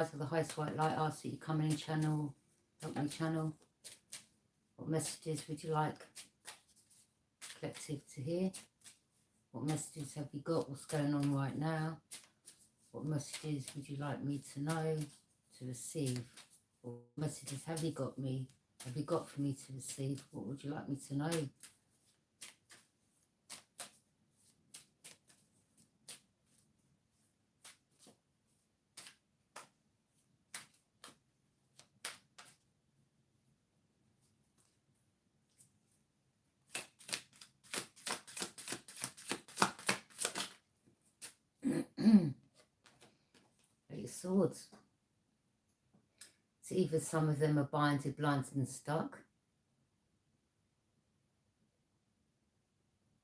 For the highest white light, ask that you come in and channel, help me channel. What messages would you like collective to hear? What messages have you got? What's going on right now? What messages would you like me to know, to receive? What messages have you got me? Have you got for me to receive? What would you like me to know? Eight of Swords. So either some of them are binded, blinded and stuck,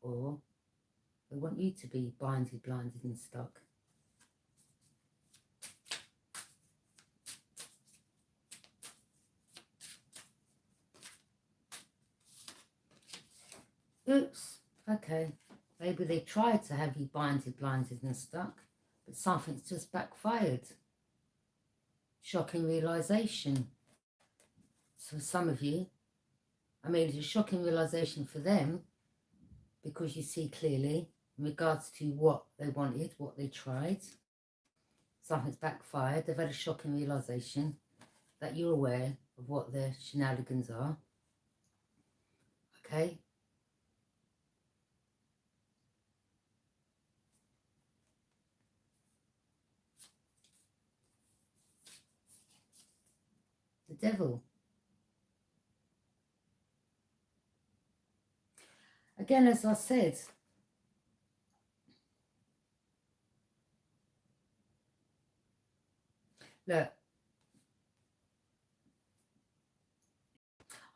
or they want you to be binded, blinded and stuck. Oops, okay. Maybe they tried to have you binded, blinded and stuck, but something's just backfired. Shocking realization. So for some of you, I mean, it's a shocking realization for them because you see clearly in regards to what they wanted, what they tried. Something's backfired. They've had a shocking realization that you're aware of what their shenanigans are. Okay? The devil. Again, as I said, look,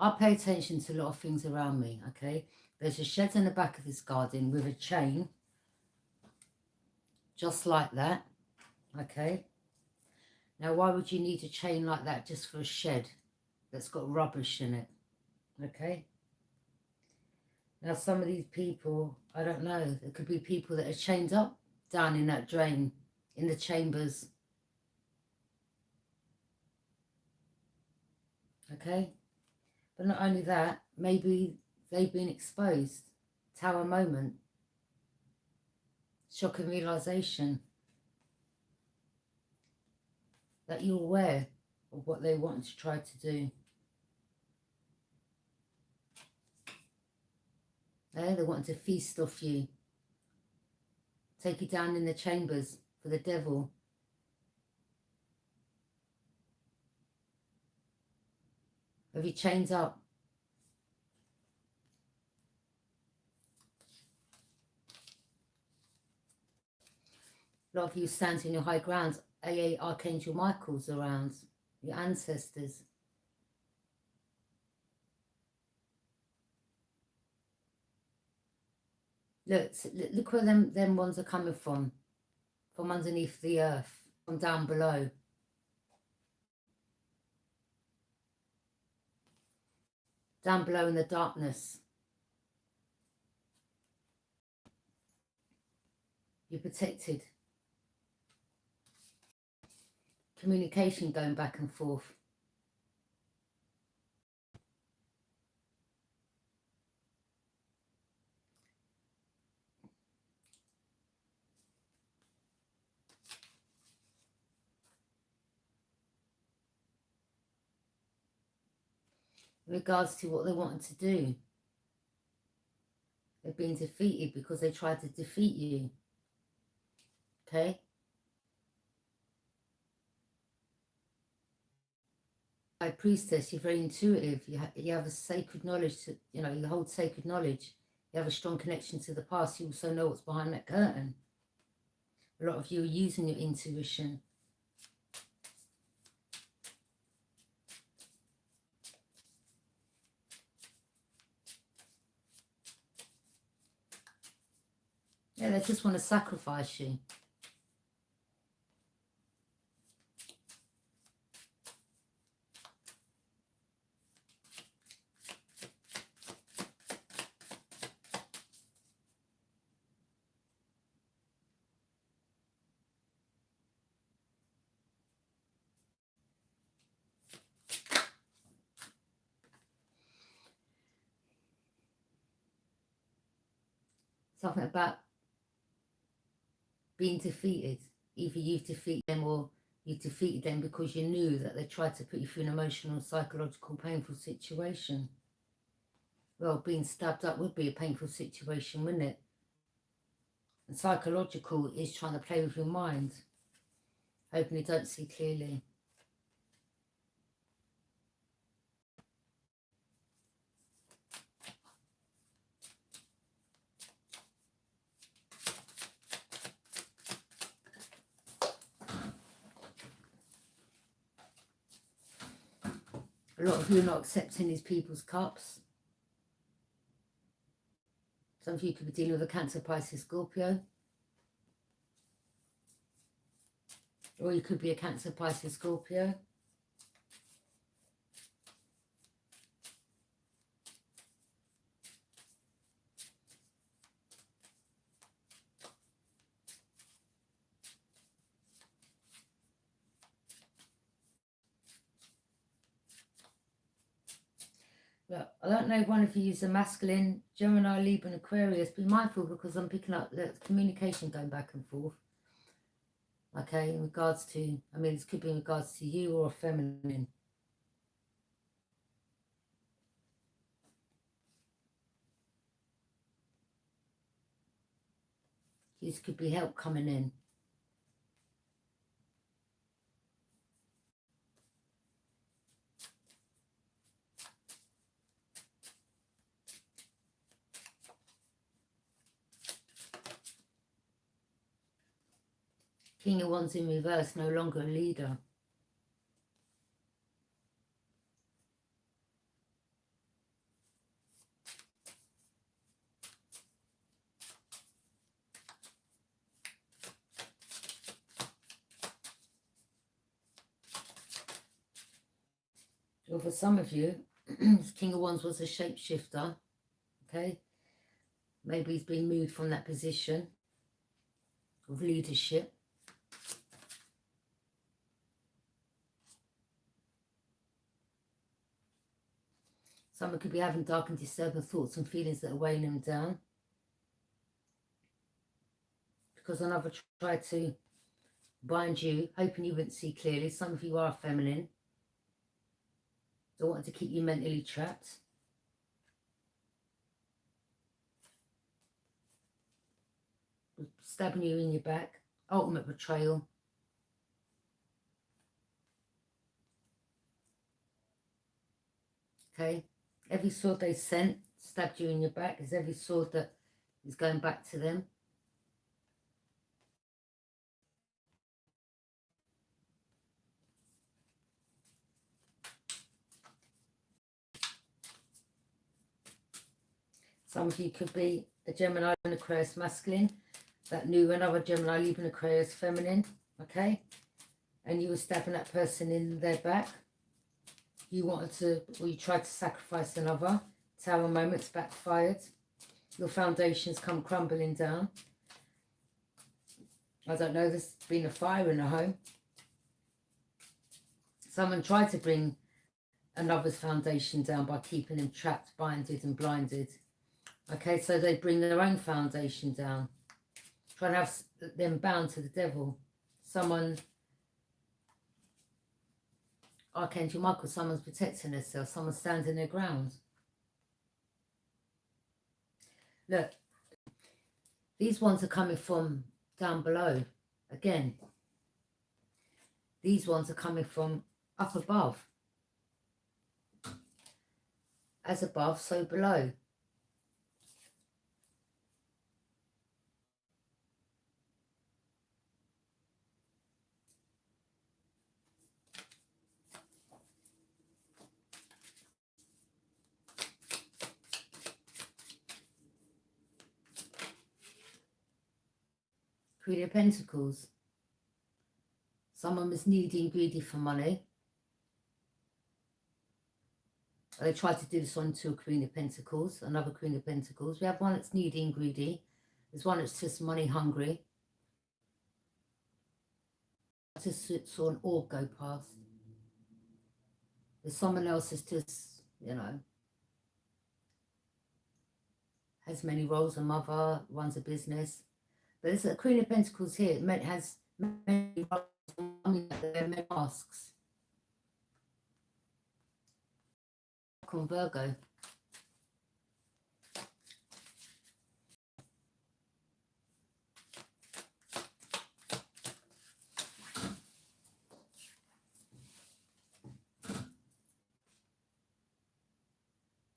I pay attention to a lot of things around me, okay? There's a shed in the back of this garden with a chain, just like that, okay? Now, why would you need a chain like that just for a shed that's got rubbish in it, okay? Now, some of these people, I don't know, there could be people that are chained up down in that drain, in the chambers, okay? But not only that, maybe they've been exposed. Tower moment. Shocking realization that you're aware of what they want to try to do. They want to feast off you. Take you down in the chambers for the devil. Have you chained up? A lot of you stand in your high ground. AA Archangel Michael's around. Your ancestors. Look where them ones are coming from. From underneath the earth. From down below. Down below in the darkness. You're protected. Communication going back and forth. In regards to what they wanted to do. They've been defeated because they tried to defeat you. Okay? High priestess, you're very intuitive. You have a sacred knowledge. You hold sacred knowledge. You have a strong connection to the past. You also know what's behind that curtain. A lot of you are using your intuition. Yeah, they just want to sacrifice you. Something about being defeated. Either you've defeated them or you defeated them because you knew that they tried to put you through an emotional, psychological, painful situation. Well, being stabbed up would be a painful situation, wouldn't it? And psychological is trying to play with your mind, hoping you don't see clearly. A lot of you are not accepting these people's cups. Some of you could be dealing with a Cancer, Pisces, Scorpio. Or you could be a Cancer, Pisces, Scorpio. Look, I don't know if one of you is a masculine, Gemini, Libra, and Aquarius. Be mindful because I'm picking up the communication going back and forth. Okay, in regards to, I mean, this could be in regards to you or a feminine. This could be help coming in. King of Wands in reverse, no longer a leader. Well, for some of you, King of Wands was a shapeshifter, okay? Maybe he's been moved from that position of leadership. Someone could be having dark and disturbing thoughts and feelings that are weighing them down. Because another tried to bind you, hoping you wouldn't see clearly. Some of you are feminine. They wanted to keep you mentally trapped. Stabbing you in your back. Ultimate betrayal. Okay. Every sword they sent, stabbed you in your back, is every sword that is going back to them. Some of you could be a Gemini and Aquarius masculine that knew another Gemini, Libra, and Aquarius feminine, okay? And you were stabbing that person in their back. You wanted to, or you tried to sacrifice another. Tower moments backfired. Your foundations come crumbling down. I don't know, there's been a fire in a home. Someone tried to bring another's foundation down by keeping them trapped, binded and blinded. Okay, so they bring their own foundation down. Try to have them bound to the devil. Someone, Archangel Michael, someone's protecting themselves. Someone's standing their ground. Look, these ones are coming from down below. Again, these ones are coming from up above. As above, so below. Queen of Pentacles. Someone was needy and greedy for money. They tried to do this onto a Queen of Pentacles, another Queen of Pentacles. We have one that's needy and greedy. There's one that's just money hungry. I just saw an orb go past. There's someone else that's just, you know, has many roles, a mother, runs a business. But there's a Queen of Pentacles here. It has many roles, many masks. On Virgo.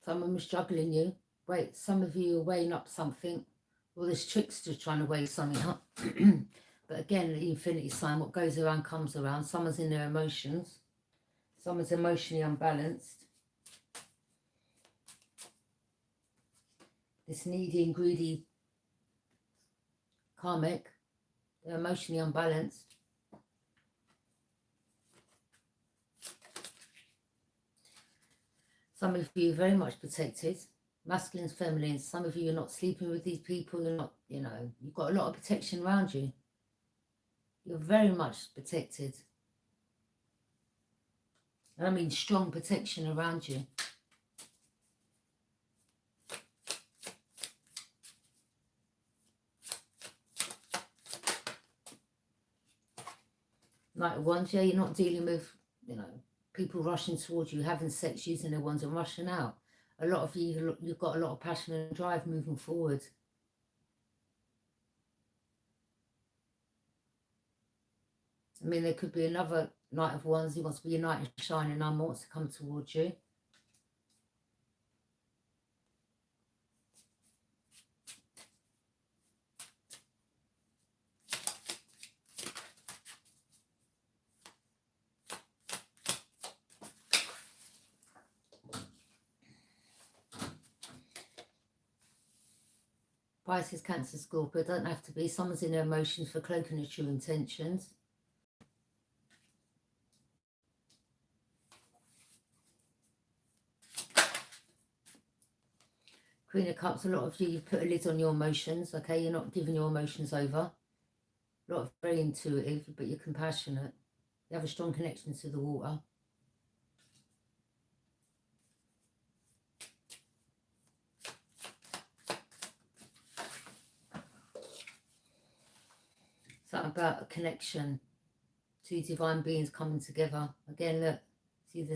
Someone was juggling you. Wait, some of you are weighing up something. Well, there's tricksters trying to weigh something up. But again, the infinity sign, what goes around comes around. Someone's in their emotions. Someone's emotionally unbalanced. This needy and greedy karmic, they're emotionally unbalanced. Some of you are very much protected. Masculines, feminines. Some of you are not sleeping with these people. You're not, you know, you've got a lot of protection around you. You're very much protected. And I mean strong protection around you. Knight of Wands, yeah, you're not dealing with, you know, people rushing towards you, having sex, using their wands and rushing out. A lot of you, you've got a lot of passion and drive moving forward. I mean, there could be another Knight of Wands who wants to be a knight in shining armor, wants to come towards you. Pisces, Cancer, Scorpio, don't have to be. Someone's in their emotions for cloaking their true intentions. Queen of Cups, a lot of you, you've put a lid on your emotions, okay? You're not giving your emotions over. A lot of very intuitive, but you're compassionate. You have a strong connection to the water. Something about a connection. Two divine beings coming together. Again, look, see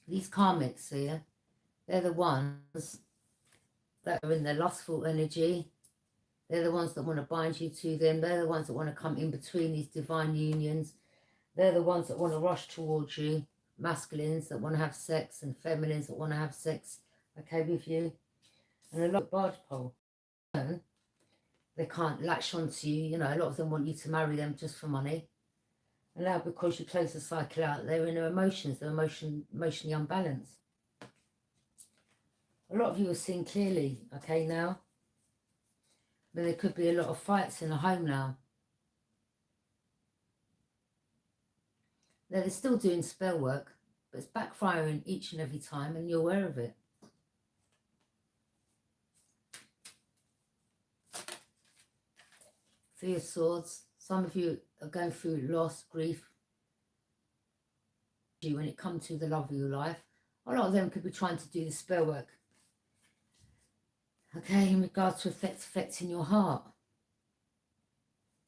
these karmics here, they're the ones that are in their lustful energy. They're the ones that want to bind you to them. They're the ones that want to come in between these divine unions. They're the ones that want to rush towards you. Masculines that want to have sex and feminines that want to have sex, okay, with you. And a lot of barge pole. They can't latch onto you. You know, a lot of them want you to marry them just for money. And now because you close the cycle out, they're in their emotions. They're emotionally unbalanced. A lot of you are seeing clearly, okay, now. But there could be a lot of fights in the home now. Now, they're still doing spell work, but it's backfiring each and every time, and you're aware of it. Three of Swords. Some of you are going through loss, grief. When it comes to the love of your life, a lot of them could be trying to do the spell work. Okay, in regards to affecting your heart.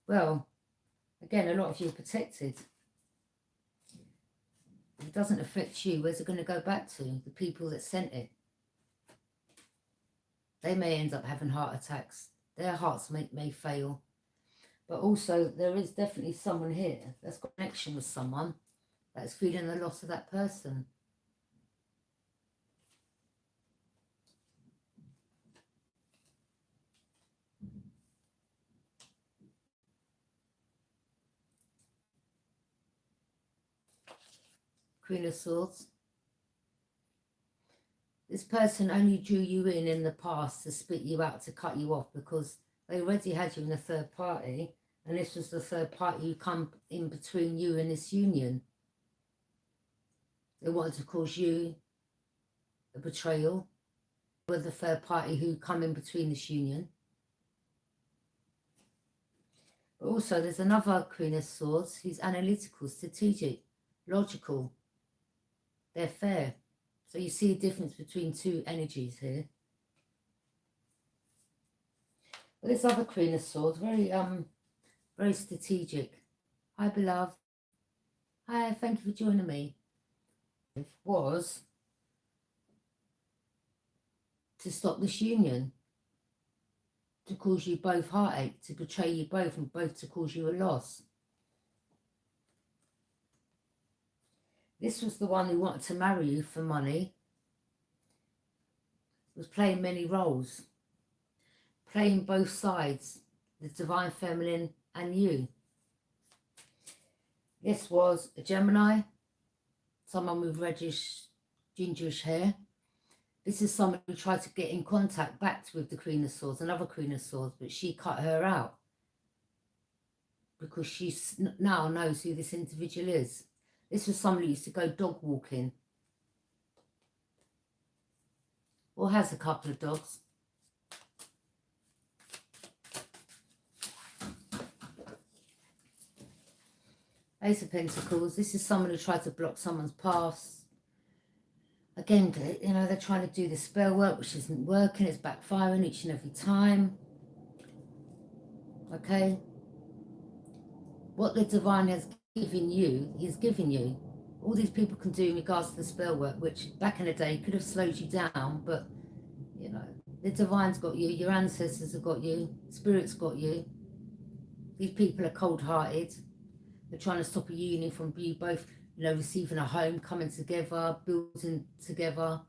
Well, again, a lot of you are protected. If it doesn't affect you, where's it going to go back to? The people that sent it. They may end up having heart attacks. Their hearts may fail. But also, there is definitely someone here that's got a connection with someone that's feeling the loss of that person. Queen of Swords. This person only drew you in the past to spit you out, to cut you off, because they already had you in a third party, and this was the third party who come in between you and this union. They wanted to cause you a betrayal. They were the third party who come in between this union. But also there's another Queen of Swords who's analytical, strategic, logical. They're fair. So you see a difference between two energies here. But this other Queen of Swords, very strategic. Hi, beloved. Hi, thank you for joining me. It was to stop this union, to cause you both heartache, to betray you both, and both to cause you a loss. This was the one who wanted to marry you for money, was playing many roles, playing both sides, the divine feminine and you. This was a Gemini, someone with reddish, gingerish hair. This is someone who tried to get in contact back with the Queen of Swords, another Queen of Swords, but she cut her out because she now knows who this individual is. This was somebody who used to go dog walking or has a couple of dogs. Ace of Pentacles. This is someone who tried to block someone's paths. Again, you know, they're trying to do the spell work, which isn't working. It's backfiring each and every time. Okay? What the divine has given you, he's given you. All these people can do in regards to the spell work, which back in the day could have slowed you down, but, you know, the divine's got you, your ancestors have got you, spirit's got you. These people are cold-hearted. They're trying to stop a union from you both, you know, receiving a home, coming together, building together.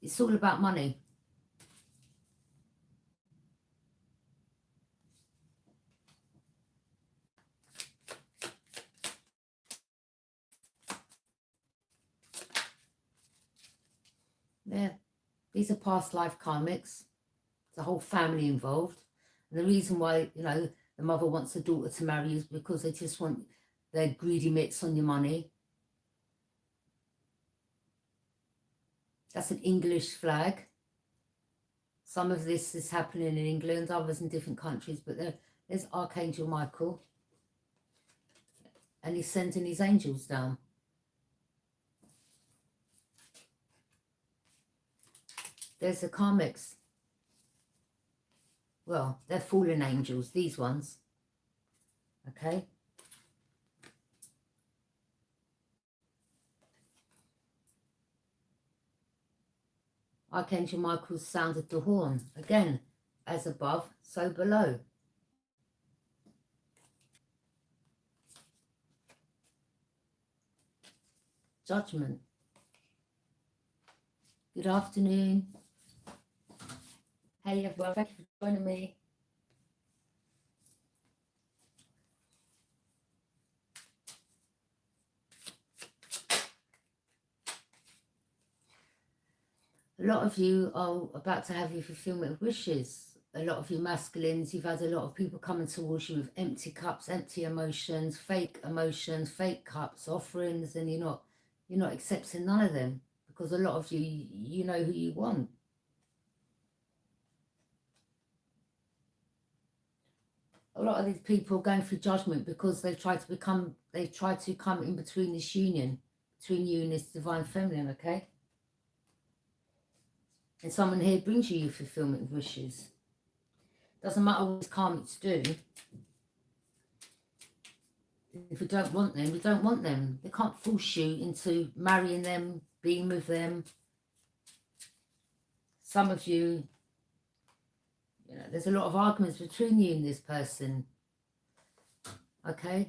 It's all about money. Yeah, these are past life karmics. There's a whole family involved. And the reason why, you know, the mother wants the daughter to marry you is because they just want their greedy mitts on your money. That's an English flag. Some of this is happening in England, others in different countries, but there's Archangel Michael. And he's sending his angels down. There's the karmics. Well, they're fallen angels, these ones. Okay? Archangel Michael sounded the horn. Again, as above, so below. Judgment. Good afternoon. Hey everyone, thank you for joining me. A lot of you are about to have your fulfillment of wishes. A lot of you masculines, you've had a lot of people coming towards you with empty cups, empty emotions, fake cups, offerings, and you're not accepting none of them because a lot of you know who you want. A lot of these people are going through judgment because they've tried to come in between this union, between you and this divine feminine, okay? And someone here brings you your fulfillment of wishes. Doesn't matter what these karmics do. If we don't want them, we don't want them. They can't force you into marrying them, being with them. Some of you, you know, there's a lot of arguments between you and this person. Okay?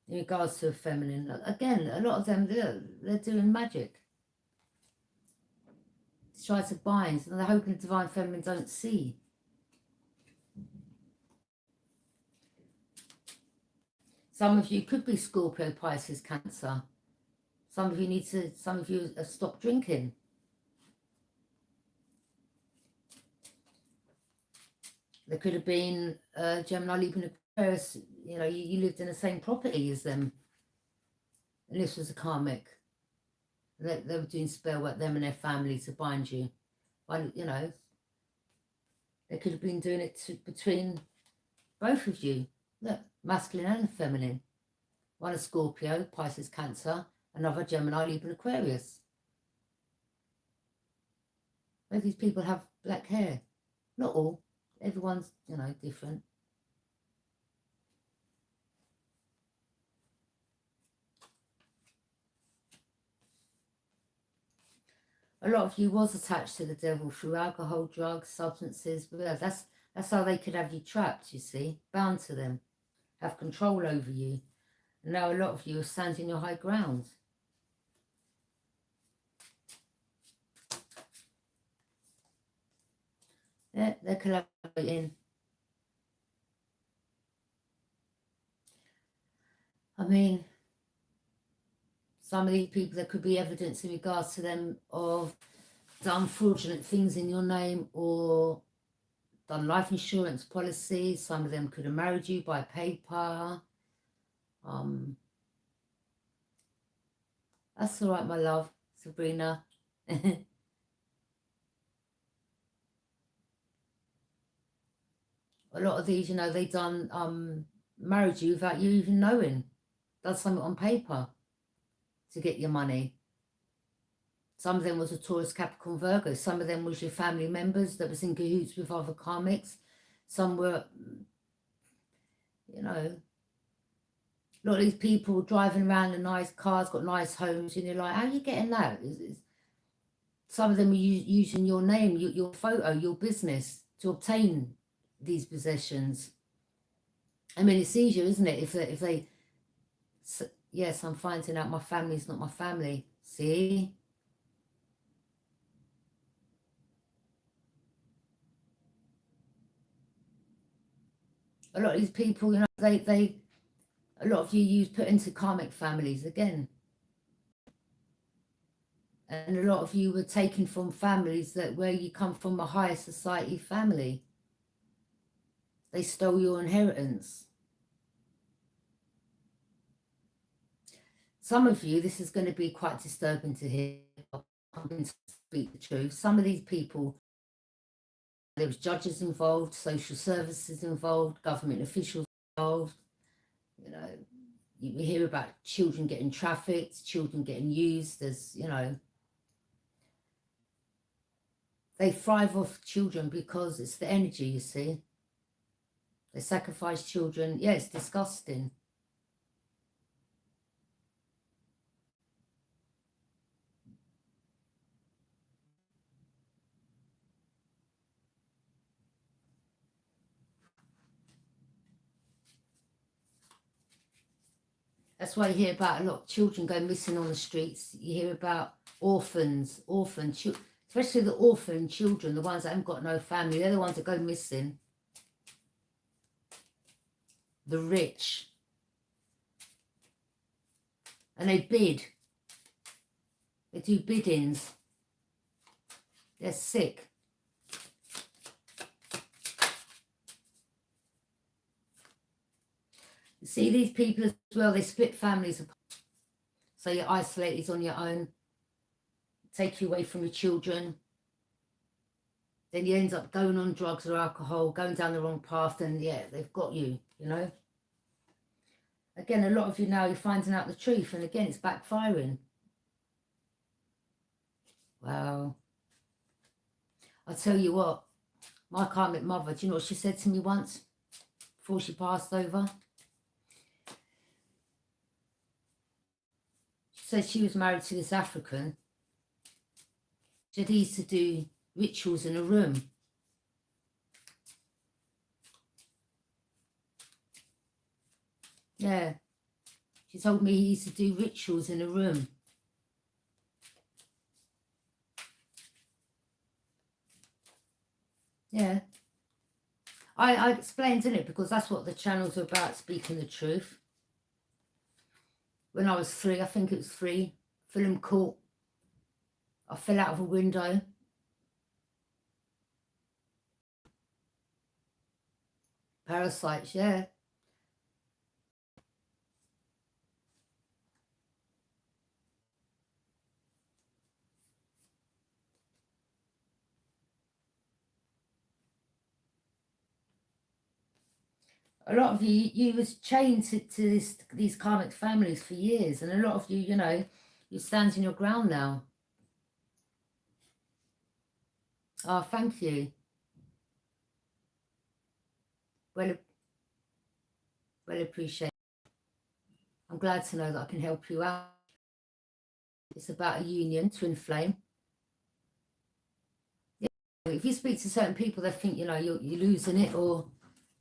In regards to a feminine. Again, a lot of them, they're doing magic. Try to bind, and they're hoping the divine feminine don't see. Some of you could be Scorpio, Pisces, Cancer. Some of you have stopped drinking. There could have been Gemini, Libra, and Aquarius. You know, you lived in the same property as them. And this was a karmic. They were doing spell work, them and their family, to bind you. But, you know, they could have been doing it between both of you. Look, masculine and feminine. One a Scorpio, Pisces, Cancer. another Gemini, Libra, Aquarius. Maybe these people have black hair. Not all. Everyone's, you know, different. A lot of you was attached to the devil through alcohol, drugs, substances. But that's how they could have you trapped, you see. Bound to them. Have control over you. And now a lot of you are standing your high ground. Yeah, they're collaborating. I mean, some of these people, there could be evidence in regards to them of done fraudulent things in your name or done life insurance policies. Some of them could have married you by paper. That's all right, my love, Sabrina. A lot of these, you know, they done married you without you even knowing. Done something on paper to get your money. Some of them was a Taurus, Capricorn, Virgo. Some of them was your family members that was in cahoots with other karmics. Some were, you know, a lot of these people driving around in nice cars, got nice homes, and you're like, how are you getting that? Some of them are using your name, your photo, your business to obtain these possessions. I mean, it's easier, isn't it? If they yes, I'm finding out my family's not my family. See? A lot of these people, you know, a lot of you use put into karmic families again. And a lot of you were taken from families that where you come from a higher society family. They stole your inheritance. Some of you, this is going to be quite disturbing to hear. I'm going to speak the truth. Some of these people, there was judges involved, social services involved, government officials involved. You know, you hear about children getting trafficked, children getting used as, you know, they thrive off children because it's the energy, you see. They sacrifice children. Yeah, it's disgusting. That's why you hear about a lot of children going missing on the streets. You hear about orphans, especially the orphan children, the ones that haven't got no family. They're the ones that go missing. The rich. And they bid. They do biddings. They're sick. You see, these people as well, they split families apart. So you're isolated on your own. Take you away from your children. Then you end up going on drugs or alcohol, going down the wrong path, and yeah, they've got you, you know. Again, a lot of you now, you're finding out the truth, and again, it's backfiring. Wow. I'll tell you what, my karmic mother, do you know what she said to me once before she passed over? She said she was married to this African. She said he used to do rituals in a room. Yeah. She told me he used to do rituals in a room. Yeah. I explained, didn't it? Because that's what the channels are about, speaking the truth. When I was 3, I think it was 3, film caught. I fell out of a window. Parasites, yeah. A lot of you was chained to these karmic families for years, and a lot of you, you know, You're standing your ground now. Oh, thank you. Well appreciated. I'm glad to know that I can help you out. It's about a union, twin flame. Yeah. If you speak to certain people, they think, you know, you're losing it, or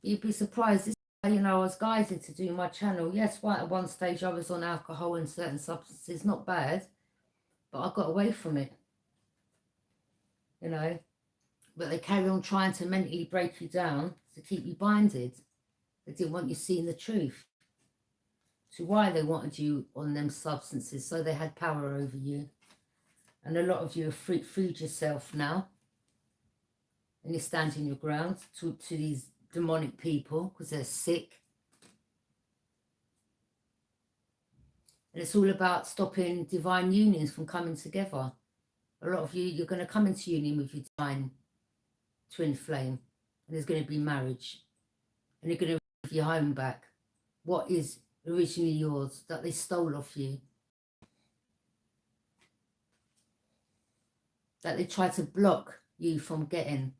you'd be surprised. This is why, you know, I was guided to do my channel. Yes, right, at one stage I was on alcohol and certain substances, not bad, but I got away from it, you know. But they carry on trying to mentally break you down to keep you binded. They didn't want you seeing the truth. To why they wanted you on them substances, so they had power over you. And a lot of you have freed yourself now, and you're standing your ground to these demonic people because they're sick. And it's all about stopping divine unions from coming together. A lot of you, you're going to come into union with your divine twin flame, and there's going to be marriage, and you're going to give your home back. What is originally yours that they stole off you, that they tried to block you from getting.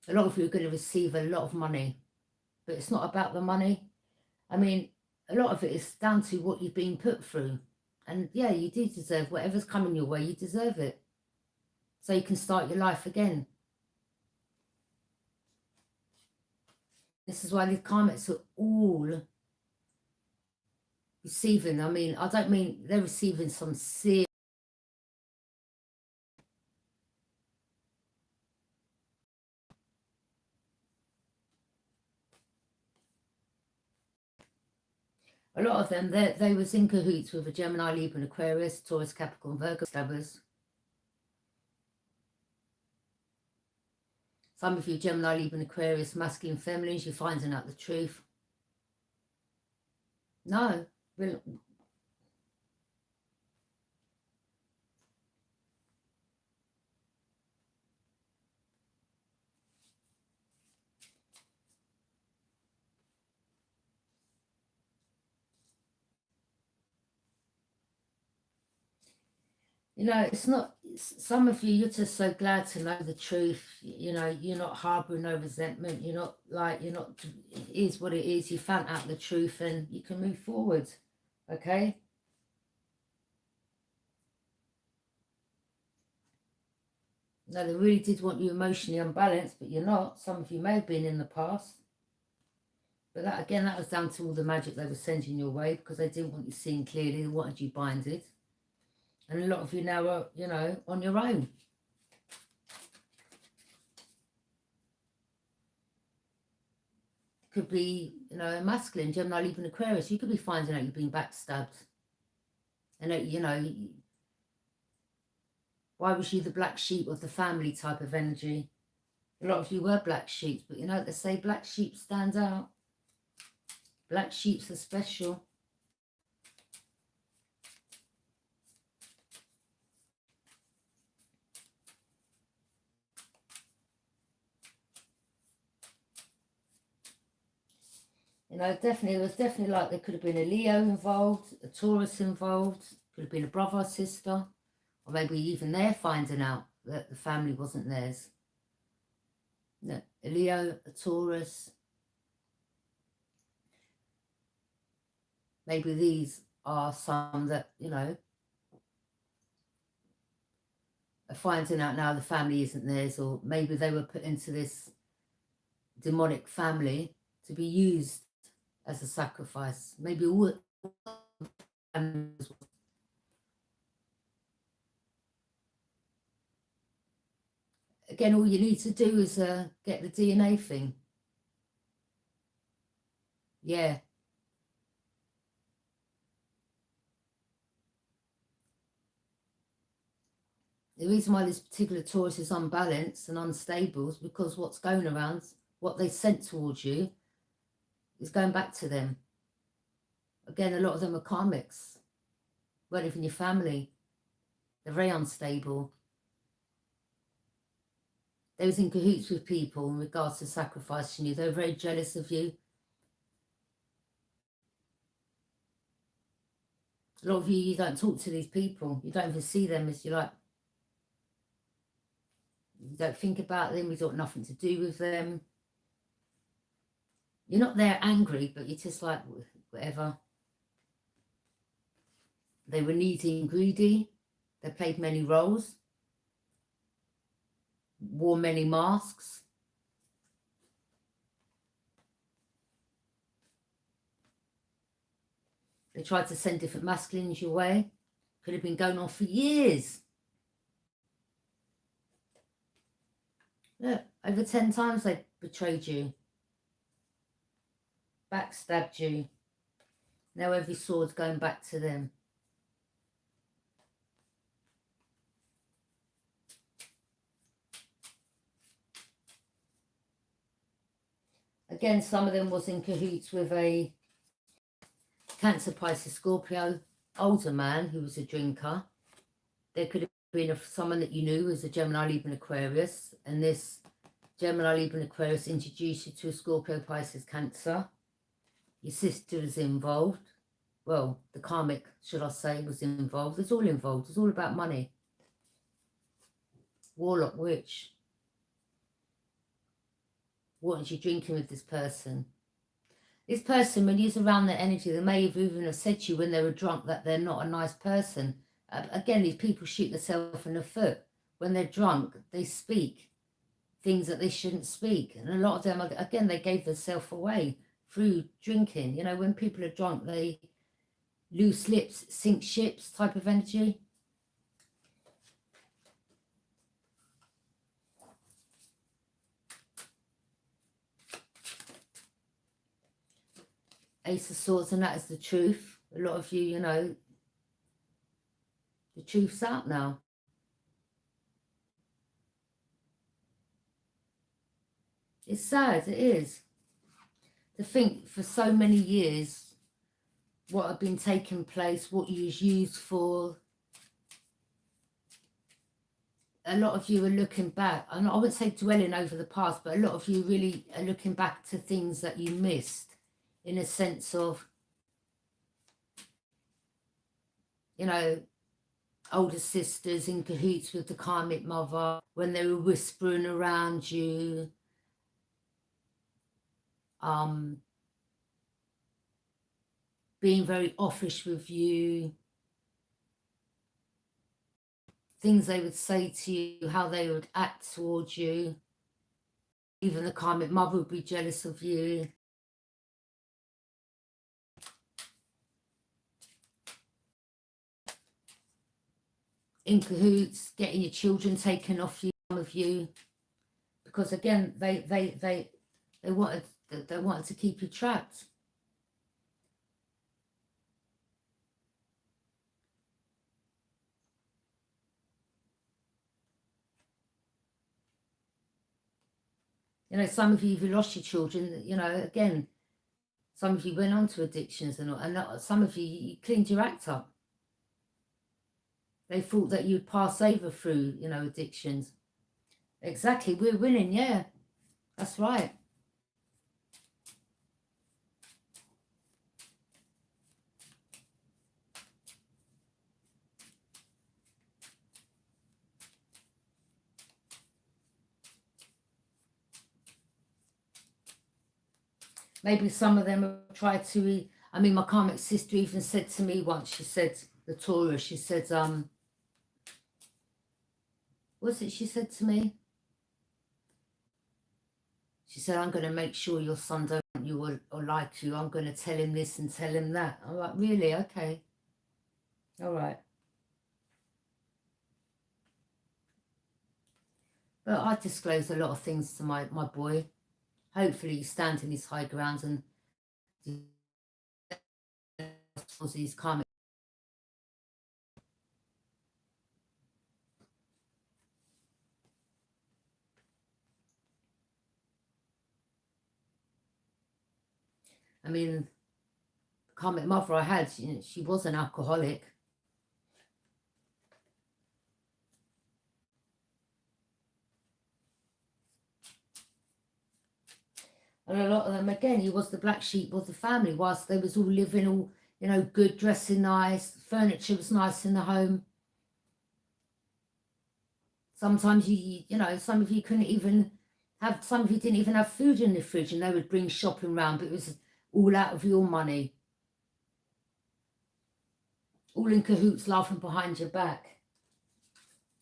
A lot of you are going to receive a lot of money, but it's not about the money. I mean, a lot of it is down to what you've been put through. And yeah, you do deserve whatever's coming your way, you deserve it. So you can start your life again. This is why these karmics are all receiving. I mean, I don't mean they're receiving some serious. A lot of them, they was in cahoots with a Gemini, Libra, and Aquarius, Taurus, Capricorn, Virgo, stabbers. Some of you Gemini, Libra, and Aquarius, masculine, feminines, you're finding out the truth. No, really. You know, it's not, some of you, you're just so glad to know the truth. You know, you're not harboring no resentment. You're not like, you're not, it is what it is. You found out the truth and you can move forward. Okay? No, they really did want you emotionally unbalanced, but you're not. Some of you may have been in the past. But that, again, that was down to all the magic they were sending your way because they didn't want you seeing clearly. They wanted you binded. And a lot of you now are, you know, on your own. Could be, you know, masculine, Gemini, Libra, and Aquarius. You could be finding out you've been backstabbed. And, you know, why was you the black sheep of the family type of energy? A lot of you were black sheep, but you know, they say black sheep stand out. Black sheeps are special. You know, definitely, there was definitely like, there could have been a Leo involved, a Taurus involved, could have been a brother or sister, or maybe even they're finding out that the family wasn't theirs. No, a Leo, a Taurus. Maybe these are some that, you know, are finding out now the family isn't theirs, or maybe they were put into this demonic family to be used as a sacrifice. Maybe all again, all you need to do is get the DNA thing. Yeah. The reason why this particular Taurus is unbalanced and unstable is because what's going around, what they sent towards you, is going back to them. Again, a lot of them are karmics. Well, even your family. They're very unstable. They was in cahoots with people in regards to sacrificing you. They were very jealous of you. A lot of you don't talk to these people. You don't even see them as you like. You don't think about them. You got nothing to do with them. You're not there angry, but you're just like, whatever. They were needy and greedy. They played many roles. Wore many masks. They tried to send different masculines your way. Could have been going on for years. Look, over 10 times they betrayed you. Backstabbed you. Now every sword's going back to them. Again, some of them was in cahoots with a Cancer, Pisces, Scorpio, older man who was a drinker. There could have been someone that you knew was a Gemini, Libra, Aquarius, and this Gemini, Libra, Aquarius introduced you to a Scorpio, Pisces, Cancer. Your sister is involved. Well, the karmic, should I say, was involved. It's all involved. It's all about money. Warlock, witch. What is you drinking with this person? This person, when he's around their energy, they may have even have said to you when they were drunk that they're not a nice person. Again, these people shoot themselves in the foot. When they're drunk, they speak things that they shouldn't speak. And a lot of them, again, they gave themselves away through drinking. You know, when people are drunk, they lose lips, sink ships type of energy. Ace of Swords, and that is the truth. A lot of you, you know, the truth's out now. It's sad, it is. To think for so many years what had been taking place, what you was used for. A lot of you are looking back, and I wouldn't say dwelling over the past, but a lot of you really are looking back to things that you missed. In a sense of, you know, older sisters in cahoots with the karmic mother, when they were whispering around you, being very offish with you, things they would say to you, how they would act towards you. Even the karmic mother would be jealous of you. In cahoots, getting your children taken off you, some of you, because again, they wanted to keep you trapped. You know, some of you, if you lost your children, you know, again, some of you went on to addictions and some of you cleaned your act up. They thought that you'd pass over through, you know, addictions. Exactly, we're winning, yeah. That's right. Maybe some of them have tried to, I mean, my karmic sister even said to me once, she said, the Taurus, she said, what's it she said to me? She said, I'm going to make sure your son don't want you or like you. I'm going to tell him this and tell him that. I'm like, really? Okay. All right. But I disclose a lot of things to my boy. Hopefully he stands in his high grounds and his karmic. I mean, the karmic mother I had, you know, she was an alcoholic. And a lot of them, again, he was the black sheep of the family, whilst they was all living all you know, good, dressing nice, furniture was nice in the home. Sometimes you know, some of you couldn't even have, some of you didn't even have food in the fridge and they would bring shopping round, but it was all out of your money. All in cahoots, laughing behind your back.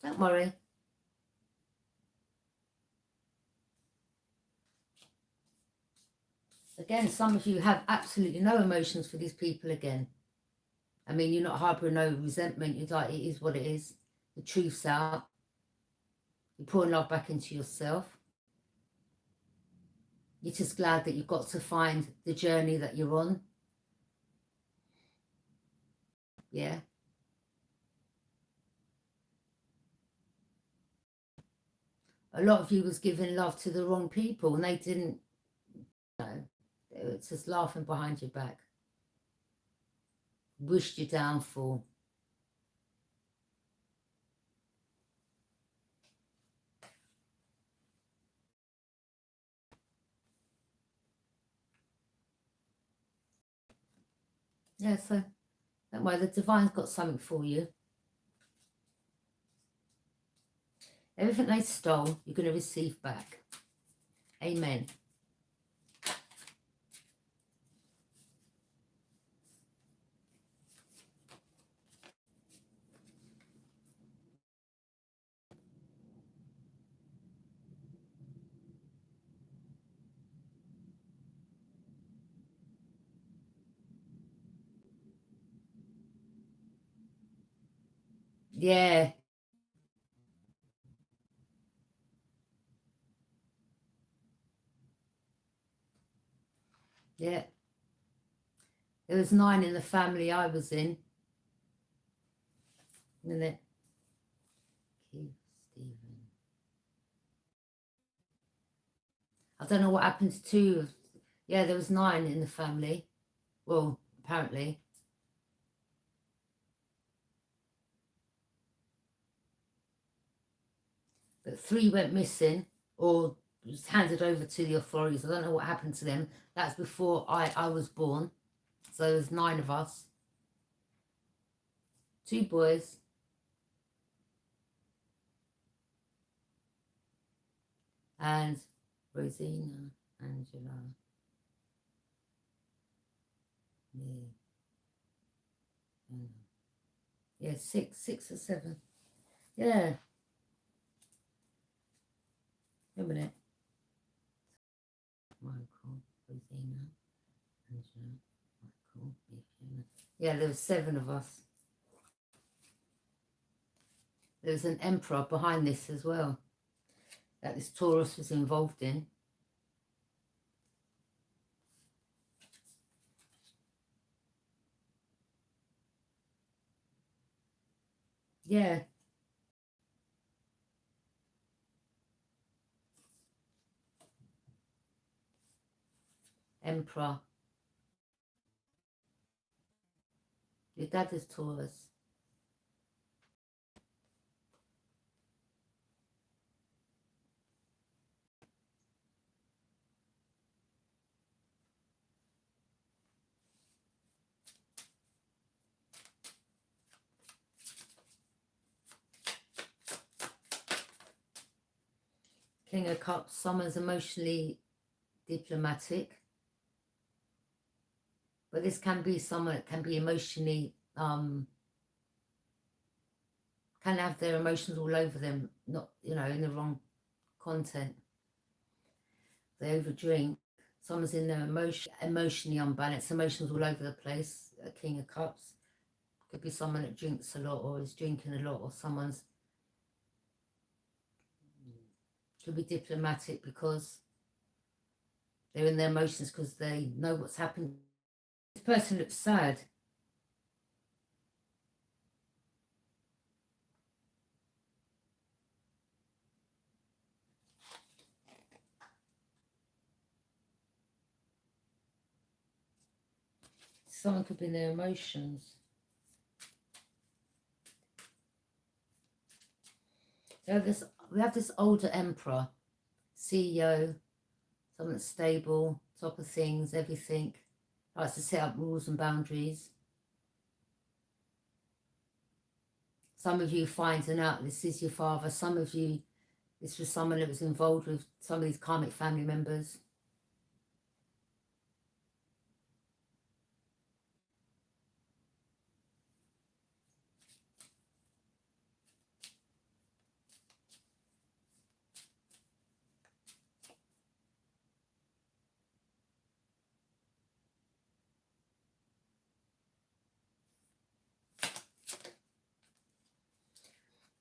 Don't worry. Again, some of you have absolutely no emotions for these people again. I mean, you're not harbouring no resentment. You're like, it is what it is. The truth's out. You're pouring love back into yourself. You're just glad that you've got to find the journey that you're on. Yeah. A lot of you was giving love to the wrong people and they didn't know. They were just laughing behind your back. Wished your downfall. Yeah, so don't worry, the divine's got something for you. Everything they stole, you're going to receive back. Amen. Yeah. Yeah. There was 9 in the family I was in. Isn't it? Keith, Stephen. I don't know what happened to 2. Yeah, there was 9 in the family. Well, apparently. But 3 went missing or was handed over to the authorities. I don't know what happened to them. That's before I was born. So there's 9 of us. 2 boys. And Rosina, Angela, me. Yeah, 6 or 7. Yeah. Wait a minute. Michael, Rosina, Angela, Michael, Fiona. Yeah, there was 7 of us. There's an emperor behind this as well that this Taurus was involved in. Yeah. Emperor. Your dad is Taurus. King of Cups, someone's emotionally diplomatic. But this can be someone that can be emotionally, can have their emotions all over them, not, you know, in the wrong content. They overdrink. Someone's in their emotionally unbalanced, emotions all over the place. A King of Cups. Could be someone that drinks a lot or is drinking a lot, or someone's could be diplomatic because they're in their emotions because they know what's happened. This person looks sad. Someone could be in their emotions. We have this older emperor, CEO, someone that's stable, top of things, everything. Likes to set up rules and boundaries. Some of you finding out this is your father. Some of you, this was someone that was involved with some of these karmic family members.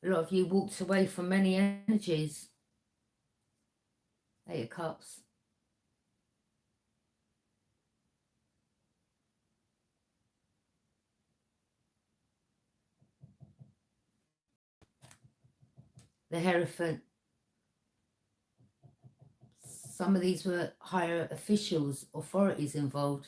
A lot of you walked away from many energies. 8 of Cups. The Hierophant. Some of these were higher officials, authorities involved.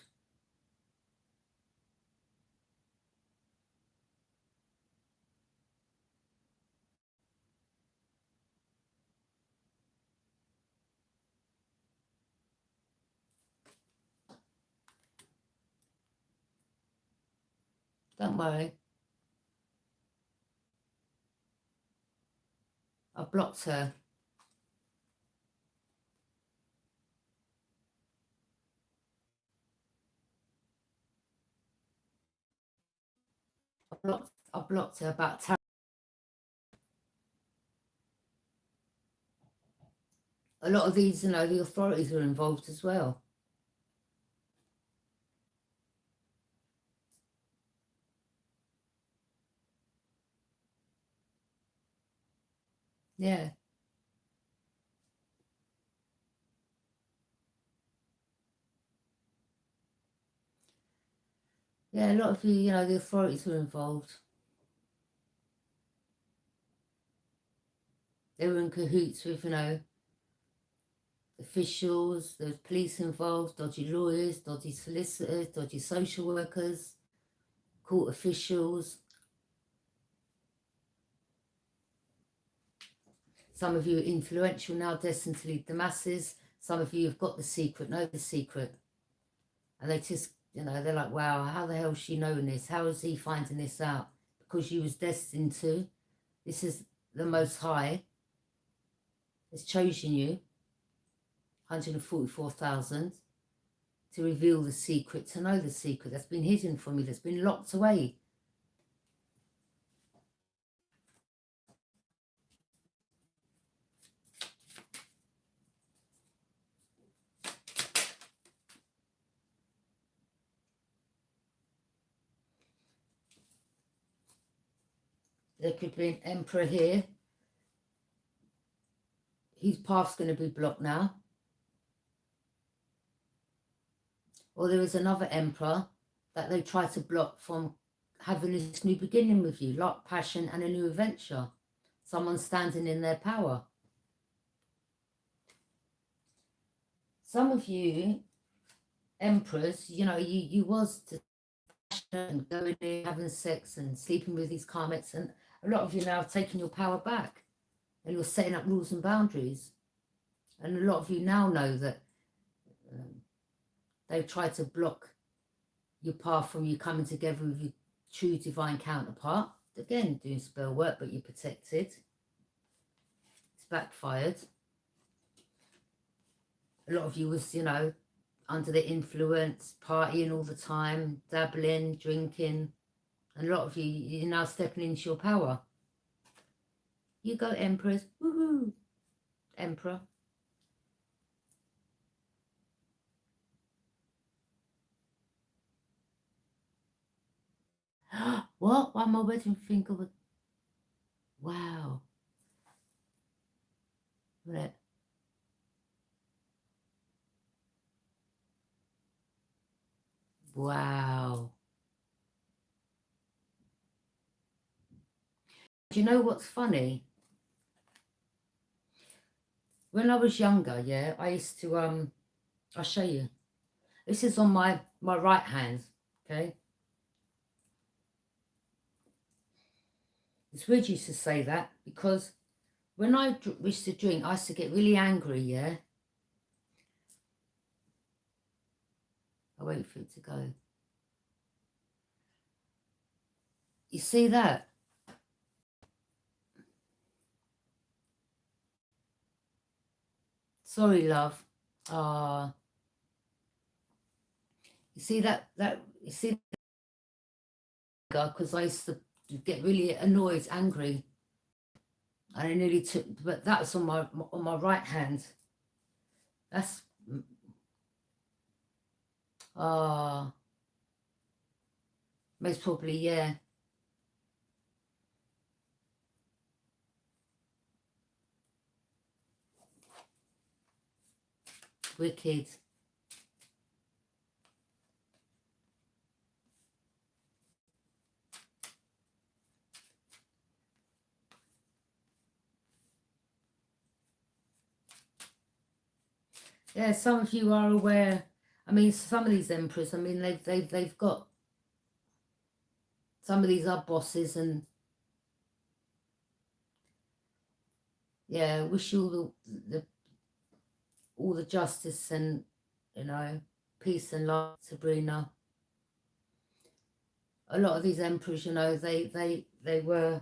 Don't worry. I blocked her. I blocked her about time. A lot of these, the authorities are involved as well. Yeah. Yeah, a lot of you, the authorities were involved. They were in cahoots with, officials. There was police involved, dodgy lawyers, dodgy solicitors, dodgy social workers, court officials. Some of you are influential now, destined to lead the masses. Some of you have got the secret, know the secret. And they just, they're like, wow, how the hell is she knowing this? How is he finding this out? Because you was destined to. This is the Most High has chosen you, 144,000, to reveal the secret, to know the secret that's been hidden from you, that's been locked away. There could be an emperor here. His path's going to be blocked now. Or there is another emperor that they try to block from having this new beginning with you, like passion and a new adventure. Someone standing in their power. Some of you emperors, you was to and going there, having sex and sleeping with these karmics, and a lot of you now have taken your power back and you're setting up rules and boundaries. And a lot of you now know that they've tried to block your path from you coming together with your true divine counterpart. Again, doing spell work, but you're protected. It's backfired. A lot of you was, under the influence, partying all the time, dabbling, drinking. And a lot of you, you're now stepping into your power. You go, Empress. Woohoo! Emperor. What? Why am I wedding finger with... Wow. Right. Wow. Do you know what's funny? When I was younger, yeah, I used to, I'll show you. This is on my right hand, okay? It's weird you to say that because when I used to drink, I used to get really angry, yeah? I'll wait for it to go. You see that? Sorry, love. You see you see, because I used to get really annoyed, angry, and I nearly took, but that's on my right hand. That's most probably, yeah. Wicked. Yeah, some of you are aware. I mean, some of these emperors, I mean, they've got, some of these are bosses, and yeah, wish you all the justice and, you know, peace and love, Sabrina. A lot of these emperors, you know, they were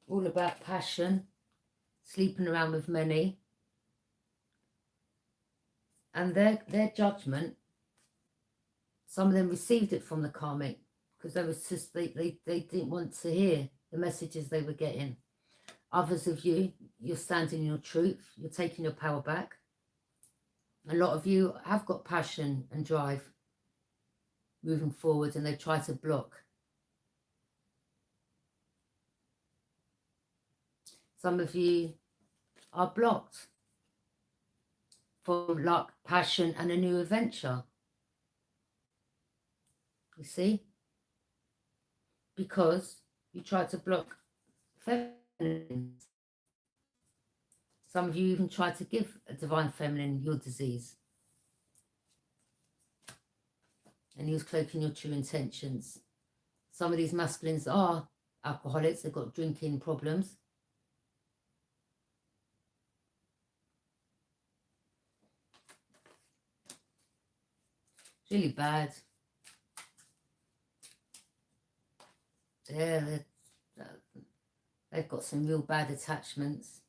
all about passion, sleeping around with many, and their judgment, some of them received it from the karmic, because they was just they didn't want to hear the messages they were getting. Others of you, you're standing in your truth, you're taking your power back. A lot of you have got passion and drive moving forward, and they try to block. Some of you are blocked from luck, passion, and a new adventure. You see? Because you try to block feminine. Some of you even try to give a divine feminine your disease. And he was cloaking your true intentions. Some of these masculines are alcoholics. They've got drinking problems. It's really bad. Yeah, they've got some real bad attachments.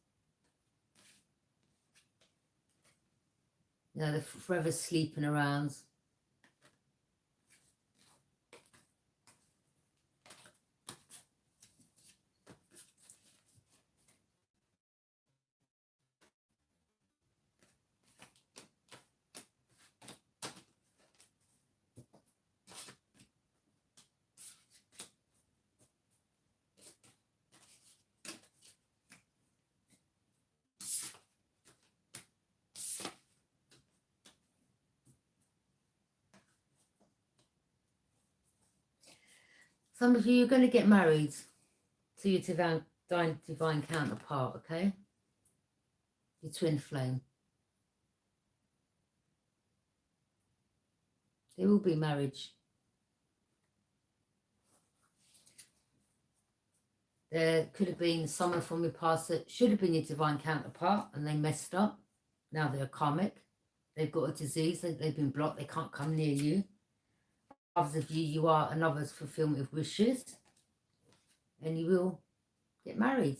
You know, they're forever sleeping around. Some of you are going to get married to your divine counterpart, okay? Your twin flame. There will be marriage. There could have been someone from your past that should have been your divine counterpart, and they messed up. Now they're karmic. They've got a disease. They've been blocked. They can't come near you. Others of you, you are another's fulfillment of wishes. And you will get married.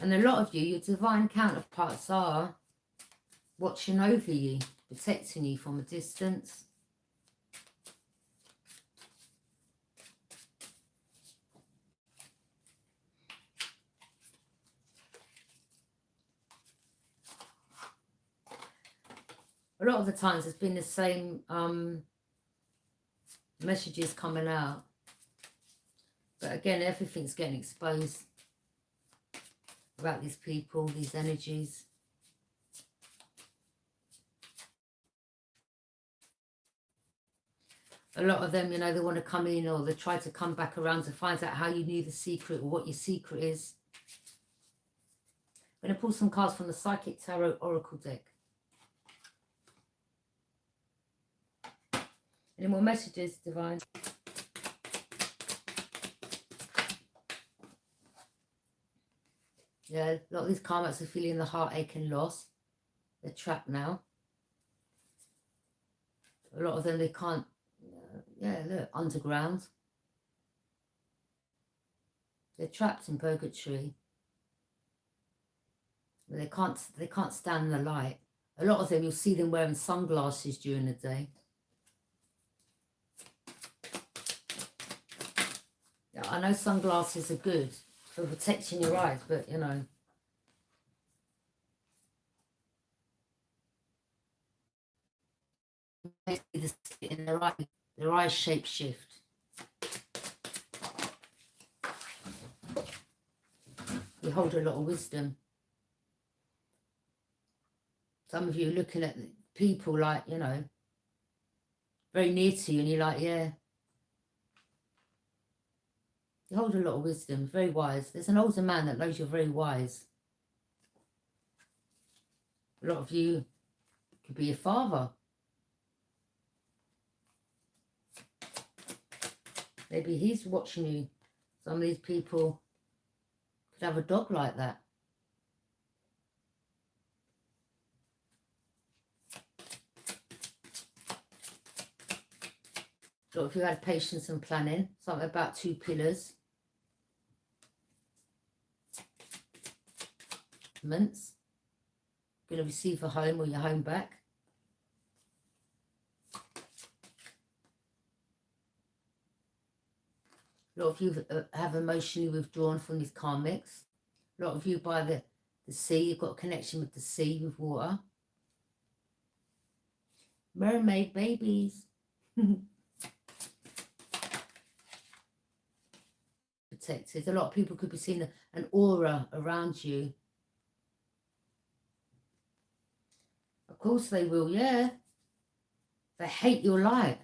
And a lot of you, your divine counterparts are watching over you, protecting you from a distance. A lot of the times it's been the same messages coming out. But again, everything's getting exposed about these people, these energies. A lot of them, you know, they want to come in, or they try to come back around to find out how you knew the secret, or what your secret is. I'm going to pull some cards from the Psychic Tarot Oracle deck. Any more messages, Divine? Yeah, a lot of these karmics are feeling the heartache and loss. They're trapped now. A lot of them, they can't, yeah, look, underground. They're trapped in purgatory. They can't stand the light. A lot of them, you'll see them wearing sunglasses during the day. Yeah, I know sunglasses are good for protecting your eyes, but you know. In their eyes shape shift. You hold a lot of wisdom. Some of you are looking at people like, you know, very near to you, and you're like, yeah. You hold a lot of wisdom, very wise. There's an older man that knows you're very wise. A lot of you could be your father. Maybe he's watching you. Some of these people could have a dog like that. So if you had patience and planning, something about 2 pillars. Months. Going to receive a home or your home back. A lot of you have emotionally withdrawn from these karmics. A lot of you by the sea, you've got a connection with the sea, with water. Mermaid babies. Protected. A lot of people could be seeing an aura around you. Of course they will, yeah. They hate your light.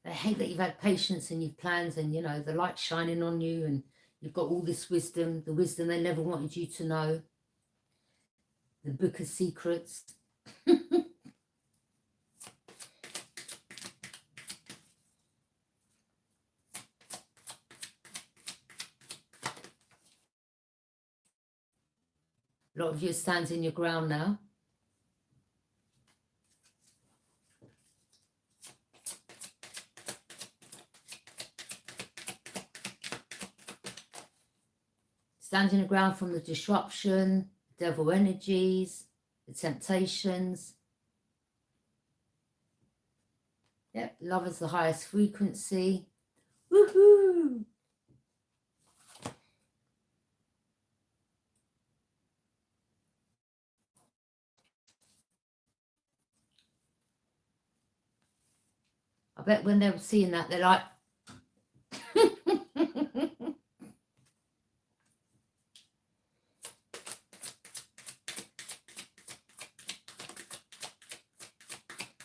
They hate that you've had patience and you've plans and, you know, the light shining on you and you've got all this wisdom, the wisdom they never wanted you to know. The book of secrets. A lot of you are standing your ground now. Standing your ground from the disruption, devil energies, the temptations. Yep, love is the highest frequency. Woohoo! I bet when they're seeing that, they're like,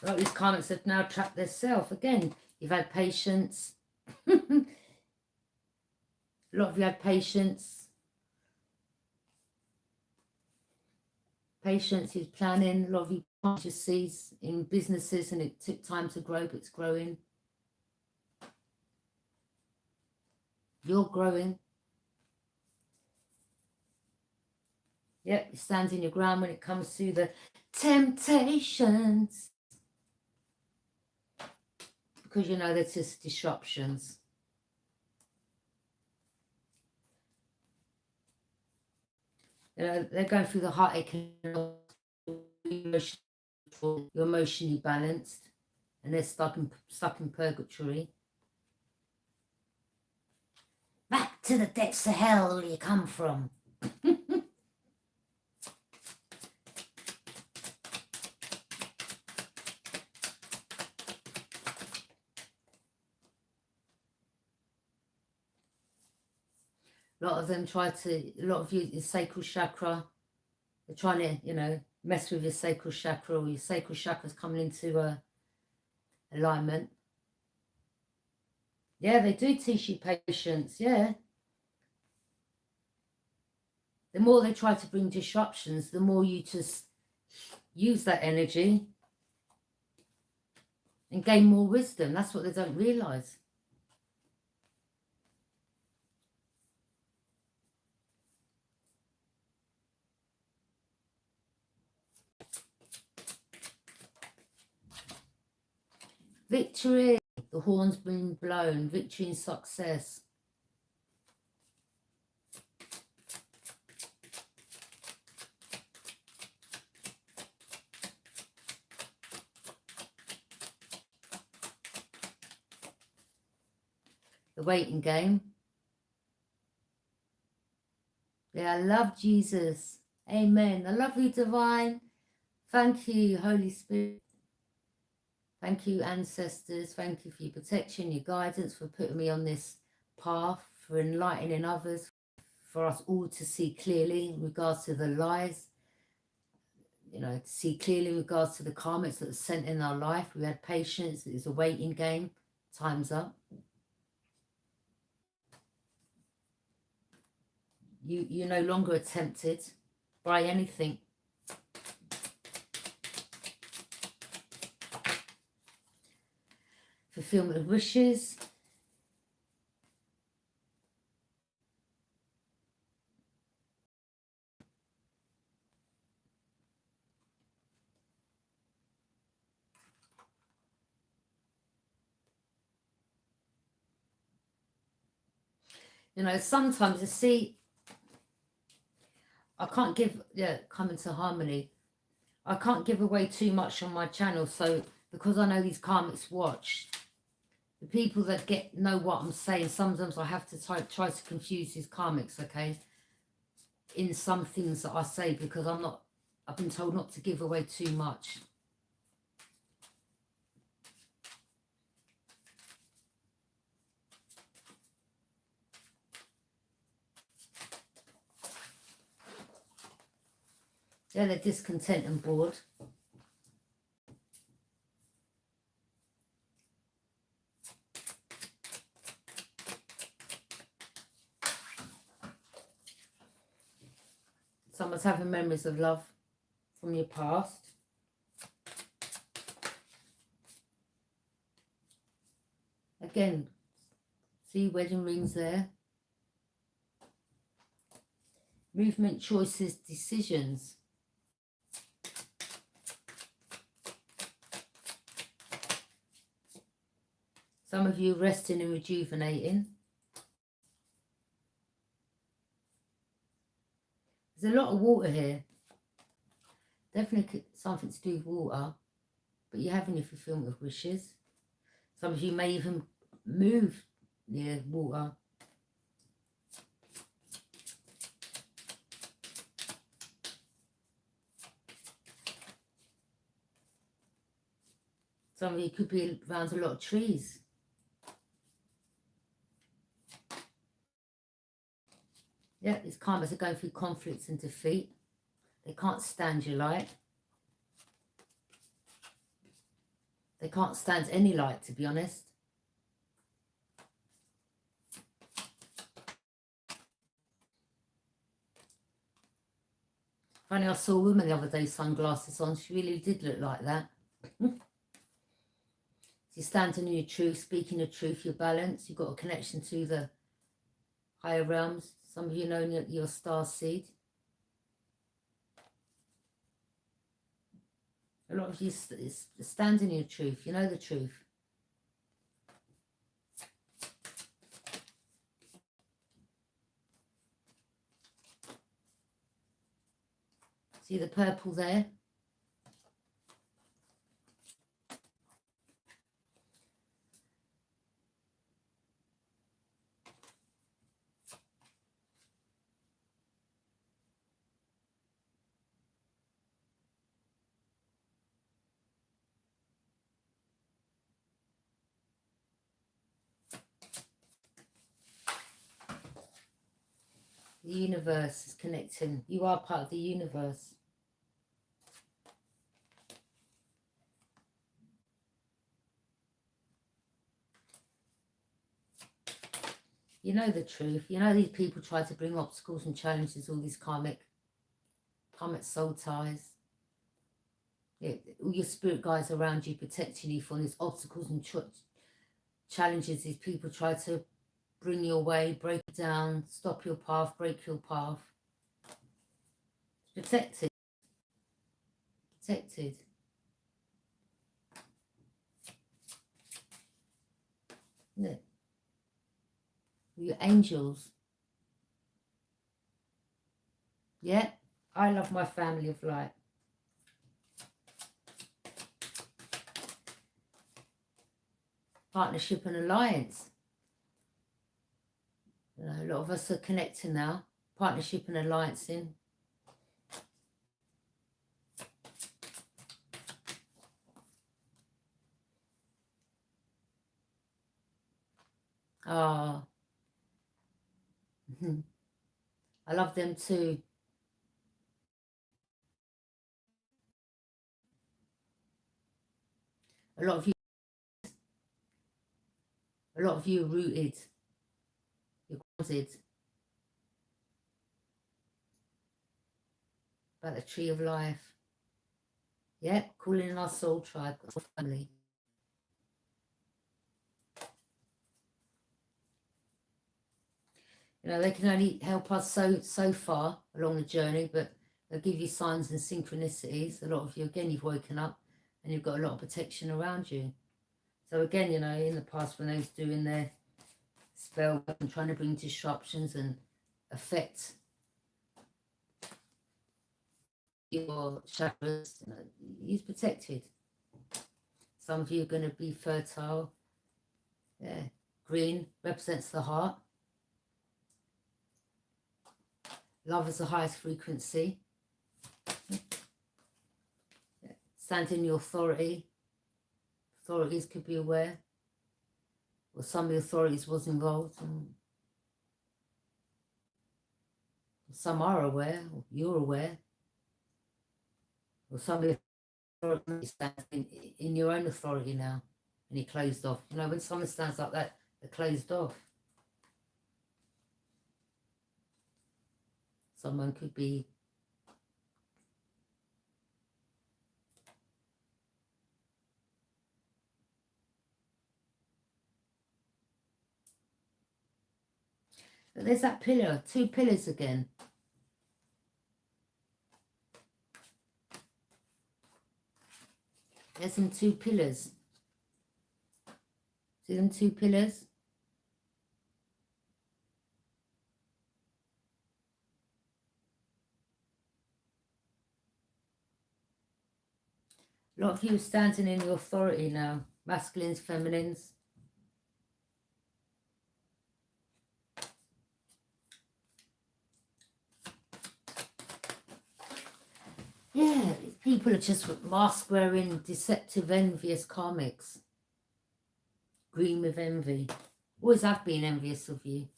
like these karmics have now trapped themselves. Again, you've had patience. A lot of you had patience. Patience is planning. A lot of you planted your seeds in businesses and it took time to grow, but it's growing. You're growing. Yep, you stand in your ground when it comes to the temptations. Because you know there's just disruptions. You know, they're going through the heartache and you're emotionally balanced and they're stuck in purgatory. Back to the depths of hell where you come from. A lot of them a lot of you, your sacral chakra, they're trying to, you know, mess with your sacral chakra, or your sacral chakra's coming into alignment. Yeah, they do teach you patience, yeah. The more they try to bring disruptions, the more you just use that energy and gain more wisdom. That's what they don't realise. Victory. The horn's been blown. Victory and success. The waiting game. Yeah, I love Jesus. Amen. I love you, Divine. Thank you, Holy Spirit. Thank you, ancestors. Thank you for your protection, your guidance, for putting me on this path, for enlightening others, for us all to see clearly in regards to the lies, you know, to see clearly in regards to the karmics that were sent in our life. We had patience. It was a waiting game. Time's up. You're no longer tempted by anything. Fulfillment of wishes. You know, sometimes you see, I can't give, come into harmony. I can't give away too much on my channel. So because I know these karmics watch, the people that know what I'm saying, sometimes I have to try to confuse these karmics, okay, in some things that I say, because I've been told not to give away too much. Yeah, they're discontent and bored. Someone's having memories of love from your past. Again, see wedding rings there. Movement, choices, decisions. Some of you resting and rejuvenating. There's a lot of water here. Definitely something to do with water. But you're having your fulfillment of wishes. Some of you may even move near water. Some of you could be around a lot of trees. Yeah, these karmas are going through conflicts and defeat. They can't stand your light. They can't stand any light, to be honest. Funny, I saw a woman the other day, sunglasses on. She really did look like that. You're standing in your truth, speaking the truth, your balance. You've got a connection to the higher realms. Some of you know your star seed. A lot of you stand in your truth. You know the truth. See the purple there? The universe is connecting. You are part of the universe. You know the truth. You know these people try to bring obstacles and challenges, all these karmic soul ties. Yeah, all your spirit guides around you protecting you from these obstacles and challenges. These people try to bring you away, break you down, stop your path, break your path. It's protected. Protected. Isn't it? Your angels. Yeah, I love my family of light. Partnership and alliance. You know, a lot of us are connecting now. Partnership and alliancing. Ah, I love them too. A lot of you are rooted. You're grounded. About the tree of life. Yeah, calling in our soul tribe, our family. You know, they can only help us so far along the journey, but they'll give you signs and synchronicities. A lot of you, again, you've woken up and you've got a lot of protection around you. So again, you know, in the past when they was doing their spell and trying to bring disruptions and affect your chakras, you know, he's protected. Some of you are going to be fertile. Yeah, green represents the heart. Love is the highest frequency. Stand in your authority. Authorities could be aware. Or some of the authorities was involved. Some are aware, or you're aware. Or some of the authorities stand in your own authority now. And you're closed off. You know, when someone stands like that, they're closed off. Someone could be but there's that pillar, 2 pillars again. There's some 2 pillars. See them 2 pillars? A lot of you are standing in your authority now. Masculines, feminines. Yeah, people are just mask-wearing, deceptive, envious karmics. Green with envy. Always have been envious of you.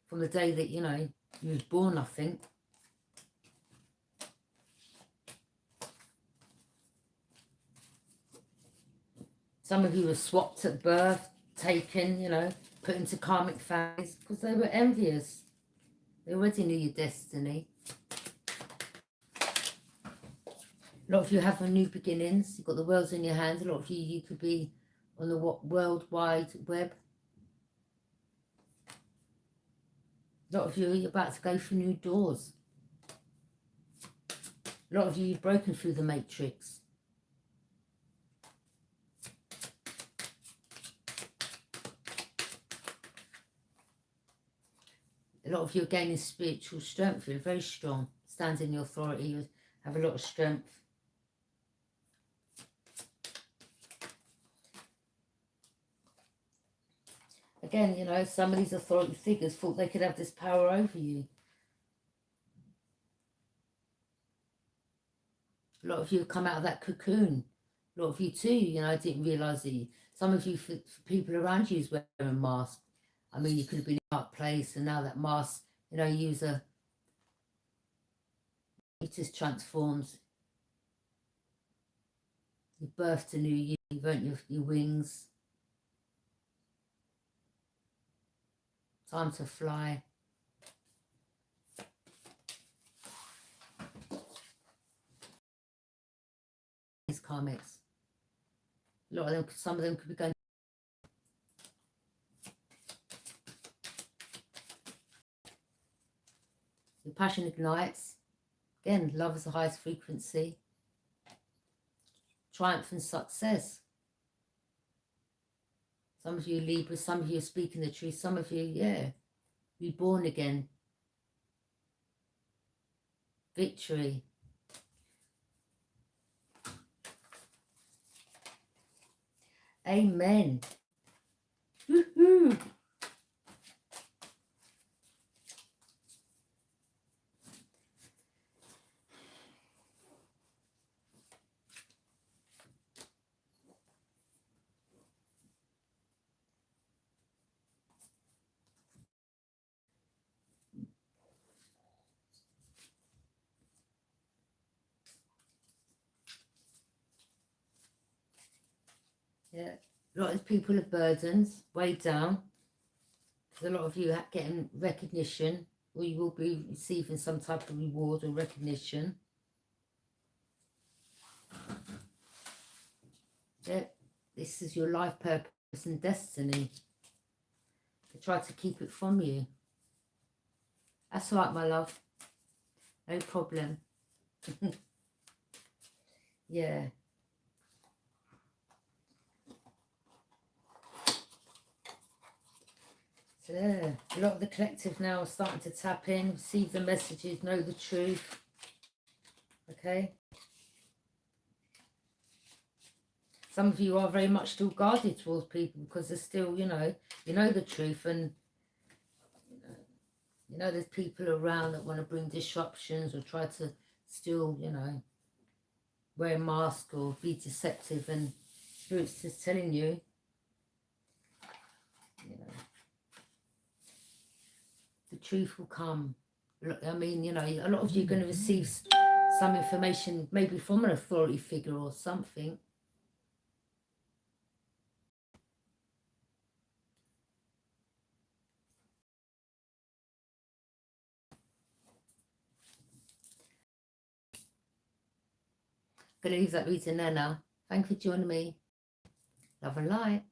From the day that, you know, you was born, I think. Some of you were swapped at birth, taken, you know, put into karmic families because they were envious. They already knew your destiny. A lot of you have new beginnings. You've got the worlds in your hands. A lot of you could be on the World Wide Web. A lot of you are about to go through new doors. A lot of you, you've broken through the matrix. A lot of you are gaining spiritual strength. You're very strong. Stand in your authority. You have a lot of strength. Again, you know, some of these authority figures thought they could have this power over you. A lot of you have come out of that cocoon. A lot of you too, you know, I didn't realise that some of you, for people around you, is wearing masks. I mean, you could have been in a dark place and now that mask, you know, it just transforms. You birthed a new you, you've earned your wings. Time to fly. These karmics. A lot of them, some of them could be going. Your passion ignites. Again, love is the highest frequency. Triumph and success. Some of you Libras, some of you are speaking the truth. Some of you, yeah, reborn again. Victory. Amen. Woohoo! Yeah, a lot of people have burdens, weighed down. Because a lot of you are getting recognition, or you will be receiving some type of reward or recognition. Yeah, this is your life purpose and destiny. They try to keep it from you. That's all right, my love. No problem. Yeah. So yeah, a lot of the collective now are starting to tap in, receive the messages, know the truth. Okay. Some of you are very much still guarded towards people because they're still, you know the truth, and you know there's people around that want to bring disruptions or try to still, wear a mask or be deceptive, and Spirit's just telling you, the truth will come. I mean, a lot of you are going to receive some information, maybe from an authority figure or something. I'm going to leave that reading there now. Thank you for joining me. Love and light.